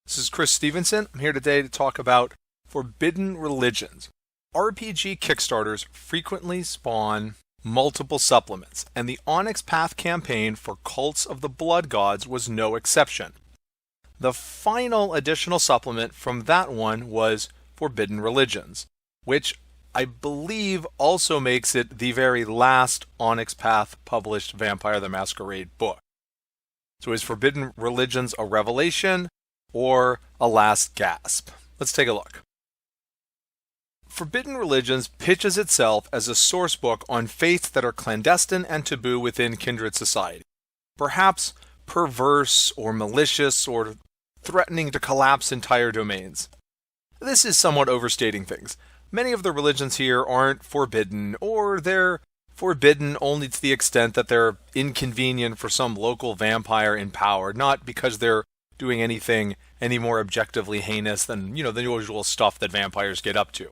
This is Chris Stevenson. I'm here today to talk about Forbidden Religions. RPG Kickstarters frequently spawn multiple supplements, and the Onyx Path campaign for Cults of the Blood Gods was no exception. The final additional supplement from that one was Forbidden Religions, which I believe also makes it the very last Onyx Path published Vampire the Masquerade book. So is Forbidden Religions a revelation or a last gasp? Let's take a look. Forbidden Religions pitches itself as a source book on faiths that are clandestine and taboo within kindred society, perhaps perverse or malicious or threatening to collapse entire domains. This is somewhat overstating things. Many of the religions here aren't forbidden, or they're forbidden only to the extent that they're inconvenient for some local vampire in power, not because they're doing anything any more objectively heinous than, the usual stuff that vampires get up to.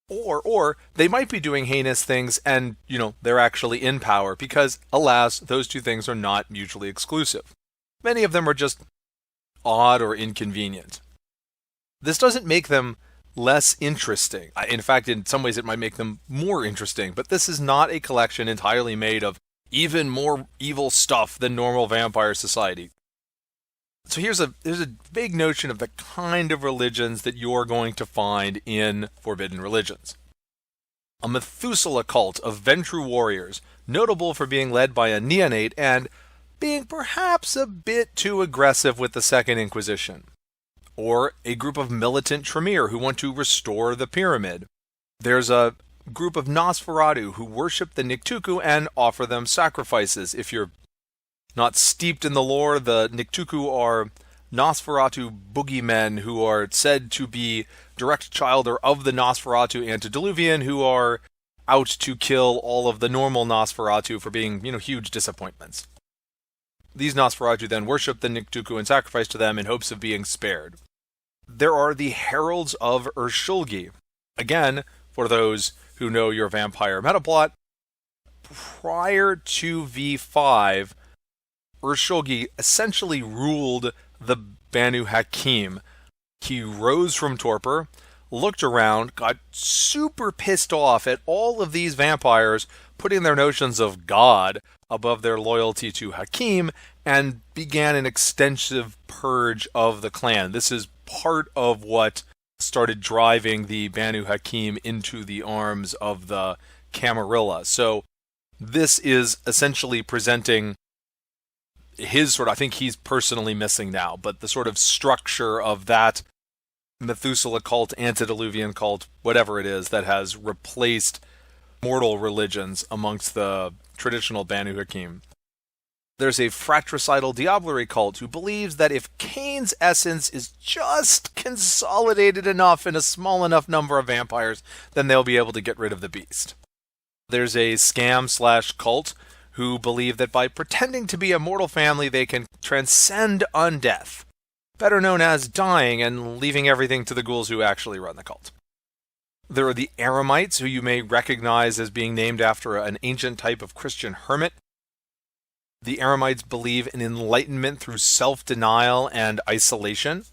Or they might be doing heinous things and, they're actually in power because, alas, those two things are not mutually exclusive. Many of them are just odd or inconvenient. This doesn't make them less interesting. In fact, in some ways it might make them more interesting, but this is not a collection entirely made of even more evil stuff than normal vampire society. So there's a big notion of the kind of religions that you're going to find in Forbidden Religions. A Methuselah cult of Ventru warriors, notable for being led by a neonate and being perhaps a bit too aggressive with the Second Inquisition. Or a group of militant Tremere who want to restore the pyramid. There's a group of Nosferatu who worship the Niktuku and offer them sacrifices. If you're not steeped in the lore, the Niktuku are Nosferatu boogeymen who are said to be direct child of the Nosferatu antediluvian, who are out to kill all of the normal Nosferatu for being, huge disappointments. These Nosferatu then worship the Niktuku and sacrifice to them in hopes of being spared. There are the Heralds of Ur-Shulgi. Again, for those who know your vampire metaplot, prior to V5, Ur-Shulgi essentially ruled the Banu Hakim. He rose from torpor, looked around, got super pissed off at all of these vampires putting their notions of God above their loyalty to Hakim, and began an extensive purge of the clan. This is part of what started driving the Banu Hakim into the arms of the Camarilla. So this is essentially presenting his sort of, I think he's personally missing now, but the sort of structure of that Methuselah cult, antediluvian cult, whatever it is, that has replaced mortal religions amongst the traditional Banu Hakim. There's a fratricidal diablerie cult who believes that if Cain's essence is just consolidated enough in a small enough number of vampires, then they'll be able to get rid of the beast. There's a scam/cult who believe that by pretending to be a mortal family, they can transcend undeath, better known as dying and leaving everything to the ghouls who actually run the cult. There are the Eremites, who you may recognize as being named after an ancient type of Christian hermit. The Eremites believe in enlightenment through self-denial and isolation.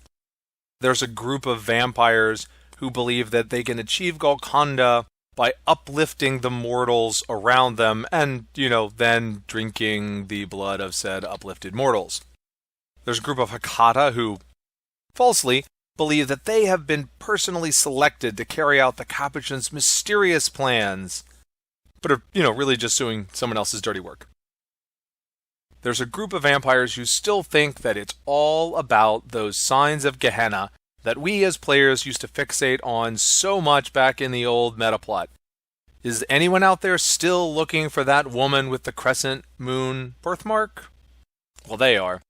There's a group of vampires who believe that they can achieve Golconda by uplifting the mortals around them and, then drinking the blood of said uplifted mortals. There's a group of Hakata who, falsely, believe that they have been personally selected to carry out the Capuchin's mysterious plans, but are, really just doing someone else's dirty work. There's a group of vampires who still think that it's all about those signs of Gehenna that we as players used to fixate on so much back in the old metaplot. Is anyone out there still looking for that woman with the crescent moon birthmark? Well, they are.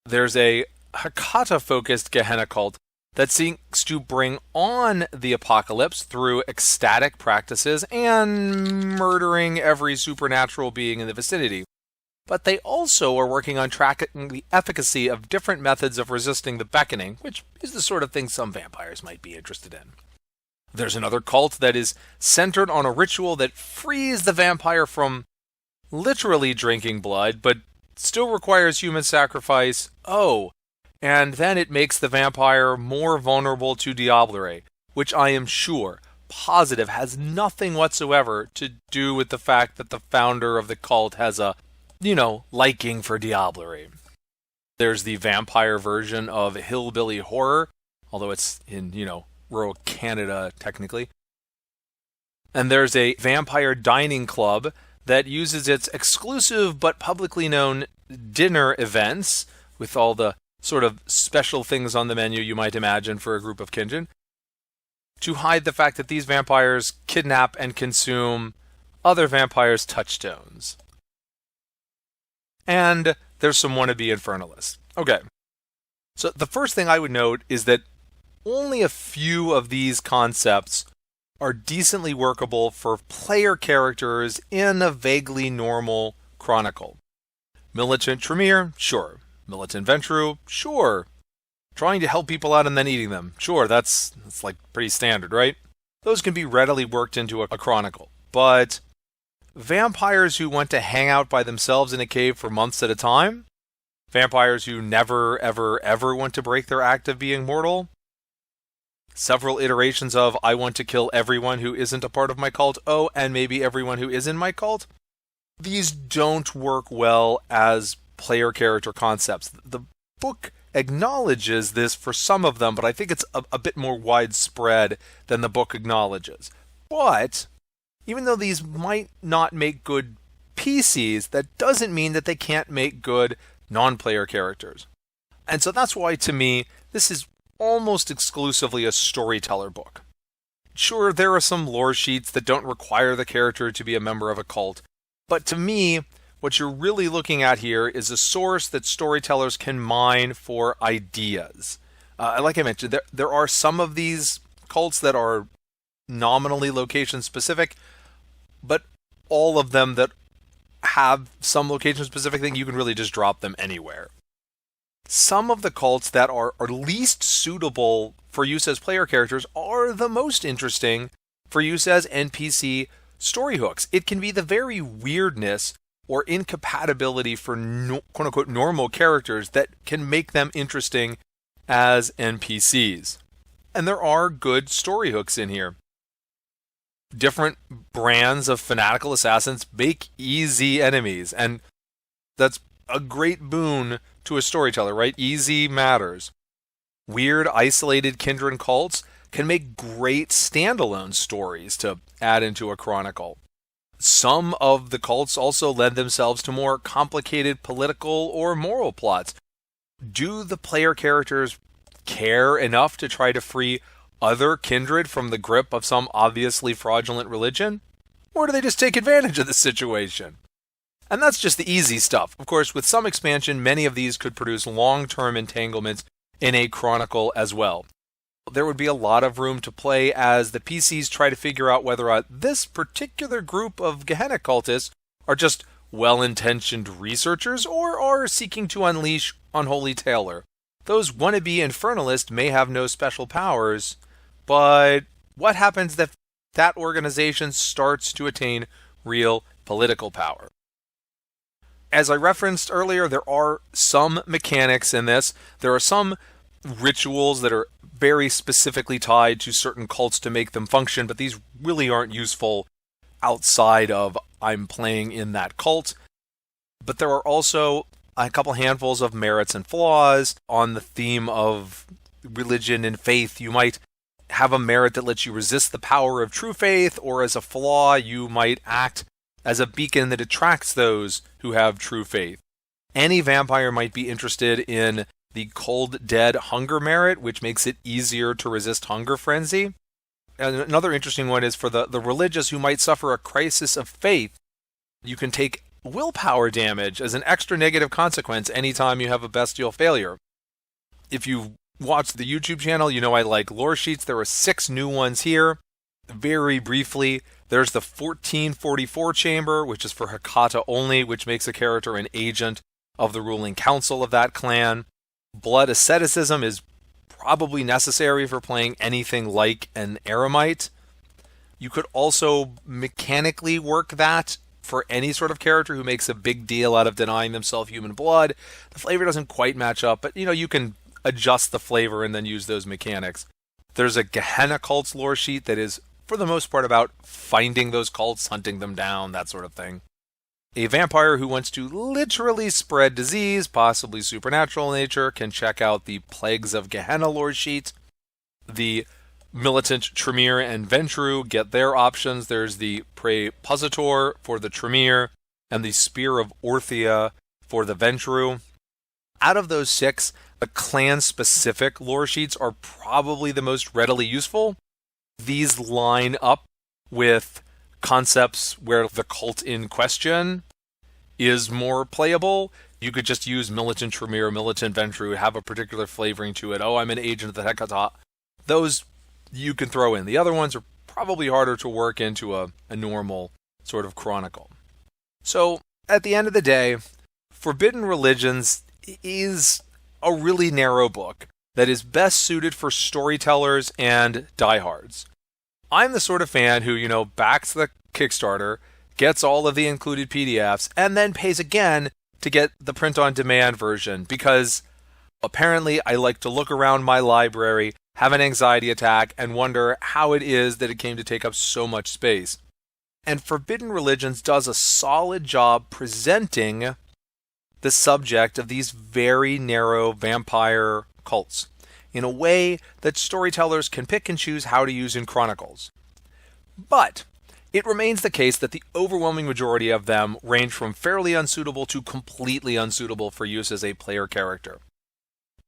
There's a Hakata-focused Gehenna cult that seeks to bring on the apocalypse through ecstatic practices and murdering every supernatural being in the vicinity. But they also are working on tracking the efficacy of different methods of resisting the beckoning, which is the sort of thing some vampires might be interested in. There's another cult that is centered on a ritual that frees the vampire from literally drinking blood, but still requires human sacrifice. Oh, and then it makes the vampire more vulnerable to Devourer, which I am sure, positive, has nothing whatsoever to do with the fact that the founder of the cult has a, liking for Devourer. There's the vampire version of hillbilly horror, although it's in, rural Canada technically. And there's a vampire dining club that uses its exclusive but publicly known dinner events, with all the sort of special things on the menu you might imagine for a group of kindred, to hide the fact that these vampires kidnap and consume other vampires' touchstones. And there's some wannabe infernalists. Okay. So the first thing I would note is that only a few of these concepts are decently workable for player characters in a vaguely normal chronicle. Militant Tremere? Sure. Militant Ventru? Sure. Trying to help people out and then eating them? Sure, that's like pretty standard, right? Those can be readily worked into a chronicle. But vampires who want to hang out by themselves in a cave for months at a time? Vampires who never, ever, ever want to break their act of being mortal? Several iterations of I want to kill everyone who isn't a part of my cult, oh, and maybe everyone who is in my cult? These don't work well as player character concepts. The book acknowledges this for some of them, but I think it's a bit more widespread than the book acknowledges. But even though these might not make good PCs, that doesn't mean that they can't make good non-player characters. And so that's why, to me, this is almost exclusively a storyteller book. Sure, there are some lore sheets that don't require the character to be a member of a cult, but to me, what you're really looking at here is a source that storytellers can mine for ideas. Like I mentioned, there are some of these cults that are nominally location-specific, but all of them that have some location-specific thing, you can really just drop them anywhere. Some of the cults that are least suitable for use as player characters are the most interesting for use as NPC story hooks. It can be the very weirdness or incompatibility for quote-unquote normal characters that can make them interesting as NPCs. And there are good story hooks in here. Different brands of fanatical assassins make easy enemies, and that's a great boon to a storyteller, right? Easy matters. Weird, isolated kindred cults can make great standalone stories to add into a chronicle. Some of the cults also lend themselves to more complicated political or moral plots. Do the player characters care enough to try to free other kindred from the grip of some obviously fraudulent religion? Or do they just take advantage of the situation? And that's just the easy stuff. Of course, with some expansion, many of these could produce long-term entanglements in a chronicle as well. There would be a lot of room to play as the PCs try to figure out whether this particular group of Gehenna cultists are just well-intentioned researchers or are seeking to unleash unholy terror. Those wannabe infernalists may have no special powers, but what happens if that organization starts to attain real political power? As I referenced earlier, there are some mechanics in this. There are some rituals that are very specifically tied to certain cults to make them function, but these really aren't useful outside of I'm playing in that cult. But there are also a couple handfuls of merits and flaws on the theme of religion and faith. You might have a merit that lets you resist the power of true faith, or as a flaw, you might act as a beacon that attracts those who have true faith. Any vampire might be interested in the Cold Dead hunger merit, which makes it easier to resist hunger frenzy. And another interesting one is for the religious who might suffer a crisis of faith. You can take willpower damage as an extra negative consequence anytime you have a bestial failure. If you watch the YouTube channel, you know I like Loresheets. There are 6 new ones here. Very briefly, there's the 1444 chamber, which is for Hakata only, which makes a character an agent of the ruling council of that clan. Blood asceticism is probably necessary for playing anything like an eremite. You could also mechanically work that for any sort of character who makes a big deal out of denying themselves human blood. The flavor doesn't quite match up, but you can adjust the flavor and then use those mechanics. There's a Gehenna cults lore sheet that is, for the most part, about finding those cults, hunting them down, that sort of thing. A vampire who wants to literally spread disease, possibly supernatural nature, can check out the Plagues of Gehenna lore sheet. The militant Tremere and Ventru get their options. There's the Praepositor for the Tremere and the Spear of Orthia for the Ventru. Out of those 6, the clan-specific lore sheets are probably the most readily useful. These line up with concepts where the cult in question is more playable. You could just use Militant Tremere, Militant Ventru, have a particular flavoring to it. Oh, I'm an agent of the Hecata. Those you can throw in. The other ones are probably harder to work into a normal sort of chronicle. So, at the end of the day, Forbidden Religions is a really narrow book that is best suited for storytellers and diehards. I'm the sort of fan who, backs the Kickstarter, gets all of the included PDFs, and then pays again to get the print-on-demand version, because apparently I like to look around my library, have an anxiety attack, and wonder how it is that it came to take up so much space. And Forbidden Religions does a solid job presenting the subject of these very narrow vampire cults in a way that storytellers can pick and choose how to use in chronicles. But it remains the case that the overwhelming majority of them range from fairly unsuitable to completely unsuitable for use as a player character.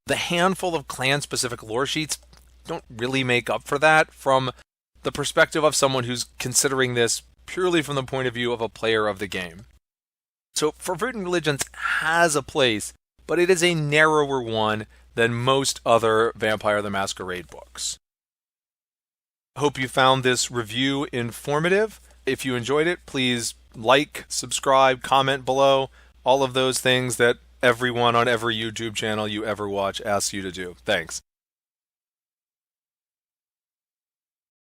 The handful of clan-specific lore sheets don't really make up for that from the perspective of someone who's considering this purely from the point of view of a player of the game. So Forbidden Religions has a place, but it is a narrower one than most other Vampire the Masquerade books. Hope you found this review informative. If you enjoyed it, please like, subscribe, comment below, all of those things that everyone on every YouTube channel you ever watch asks you to do. Thanks.